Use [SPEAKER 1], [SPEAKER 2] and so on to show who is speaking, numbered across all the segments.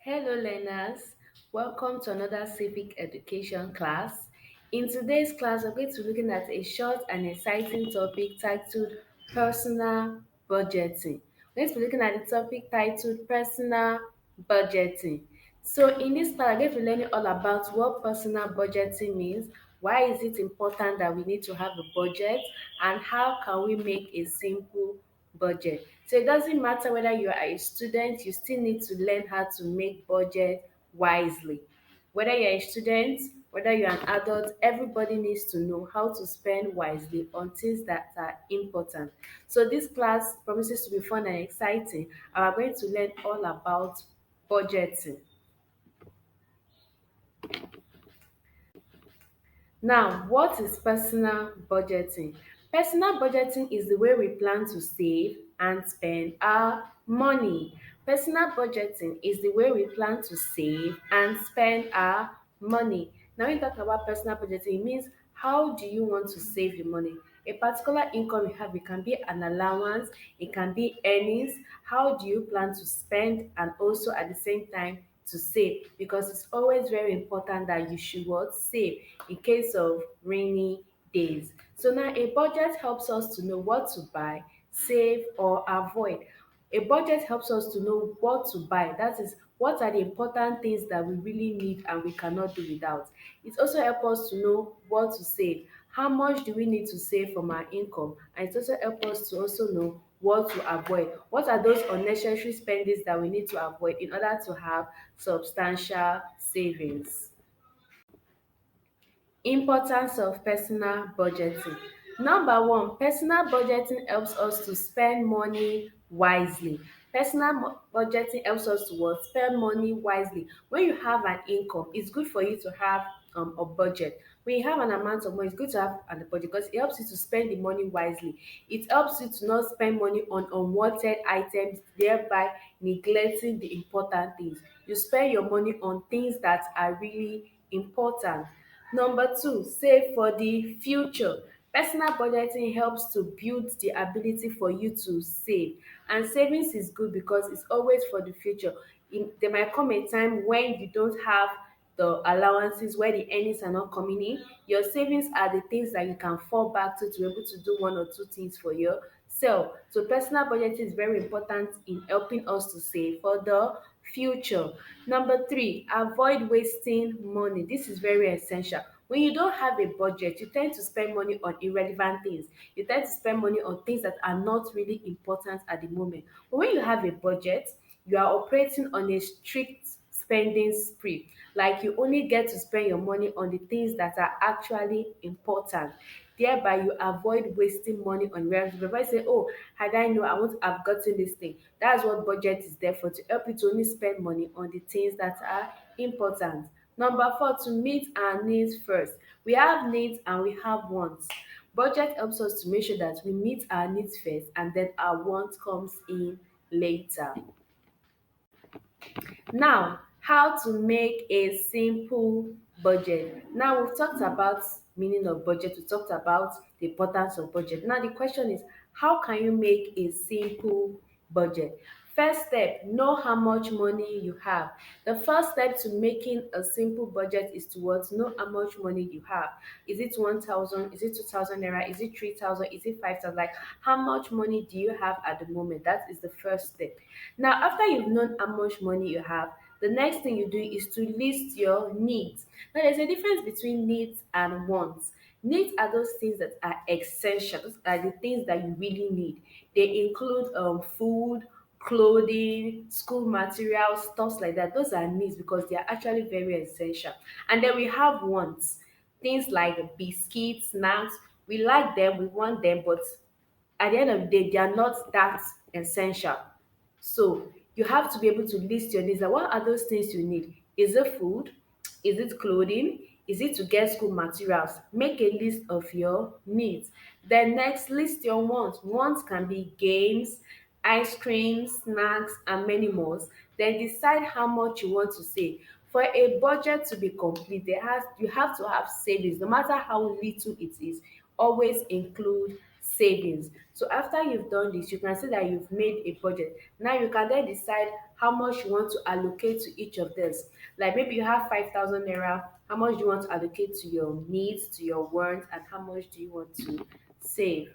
[SPEAKER 1] Hello, learners. Welcome to another civic education class. In today's class, we're going to be looking at a short and exciting topic titled Personal Budgeting. We're going to be looking at the topic titled Personal Budgeting. So, in this class, I'm going to be learning all about what personal budgeting means, why is it important that we need to have a budget, and how can we make a simple budget. So it doesn't matter whether you are a student, you still need to learn how to make budget wisely. Whether you're a student, whether you're an adult, everybody needs to know how to spend wisely on things that are important. So this class promises to be fun and exciting, and we're going to learn all about budgeting. Now, what is personal budgeting? Personal budgeting is the way we plan to save and spend our money. Personal budgeting is the way we plan to save and spend our money. Now, when you talk about personal budgeting, it means how do you want to save your money? A particular income you have, it can be an allowance, it can be earnings. How do you plan to spend and also at the same time to save, because it's always very important that you should what save in case of rainy days. So now a budget helps us to know what to buy, save or avoid. A budget helps us to know what to buy, that is what are the important things that we really need and we cannot do without. It also helps us to know what to save, how much do we need to save from our income, and it also helps us to also know what to avoid. What are those unnecessary spendings that we need to avoid in order to have substantial savings? Importance of personal budgeting. Number one, personal budgeting helps us to spend money wisely. Budgeting helps us to what? Spend money wisely. When you have an income, it's good for you to have a budget. When you have an amount of money, it's good to have a budget because it helps you to spend the money wisely. It helps you to not spend money on unwanted items, thereby neglecting the important things. You spend your money on things that are really important. Number two, save for the future. Personal budgeting helps to build the ability for you to save. And savings is good because it's always for the future. There might come a time when you don't have the allowances, where the earnings are not coming in. Your savings are the things that you can fall back to be able to do one or two things for yourself. So personal budgeting is very important in helping us to save for the future. Number three, avoid wasting money. This is very essential. When you don't have a budget, you tend to spend money on irrelevant things. You tend to spend money on things that are not really important at the moment. But when you have a budget, you are operating on a strict spending spree. Like you only get to spend your money on the things that are actually important. Thereby, you avoid wasting money on rent. If I say, oh, had I know I won't have gotten this thing. That's what budget is there for, to help you to only spend money on the things that are important. Number four, to meet our needs first. We have needs and we have wants. Budget helps us to make sure that we meet our needs first and then our want comes in later. Now, how to make a simple budget. Now, we've talked about meaning of budget, we talked about the importance of budget. Now, the question is, how can you make a simple budget? First step, know how much money you have. The first step to making a simple budget is to what? Know how much money you have. Is it 1,000? Is it 2,000 naira? Is it 3,000? Is it 5,000? Like, how much money do you have at the moment? That is the first step. Now, after you've known how much money you have, the next thing you do is to list your needs. Now, there's a difference between needs and wants. Needs are those things that are essential. Those are the things that you really need. They include food, clothing, school materials, stuff like that. Those are needs because they are actually very essential. And then we have wants. Things like biscuits, snacks. We like them, we want them, but at the end of the day, they are not that essential. So you have to be able to list your needs. Like, what are those things you need? Is it food? Is it clothing? Is it to get school materials? Make a list of your needs. Then next, list your wants. Wants can be games, ice cream, snacks, and many more. Then decide how much you want to save. For a budget to be complete, you have to have savings. No matter how little it is, always include savings. So after you've done this, you can see that you've made a budget. Now you can then decide how much you want to allocate to each of this. Like maybe you have 5,000 naira, how much do you want to allocate to your needs, to your wants, and how much do you want to save?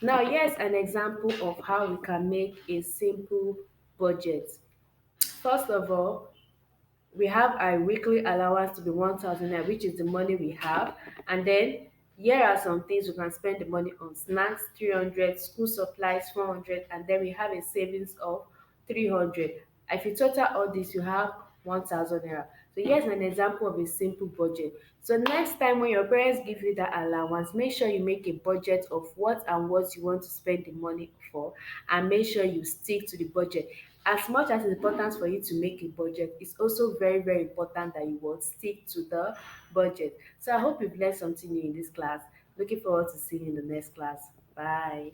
[SPEAKER 1] Now, here's an example of how we can make a simple budget. First of all, we have our weekly allowance to be 1,000 naira, which is the money we have. And then here are some things we can spend the money on: snacks 300, school supplies 400, and then we have a savings of 300. If you total all this, you have 1,000 naira. So here's an example of a simple budget. So next time when your parents give you that allowance, make sure you make a budget of what and what you want to spend the money for, and make sure you stick to the budget. As much as it's important for you to make a budget, it's also very, very important that you will stick to the budget. So I hope you've learned something new in this class. Looking forward to seeing you in the next class. Bye.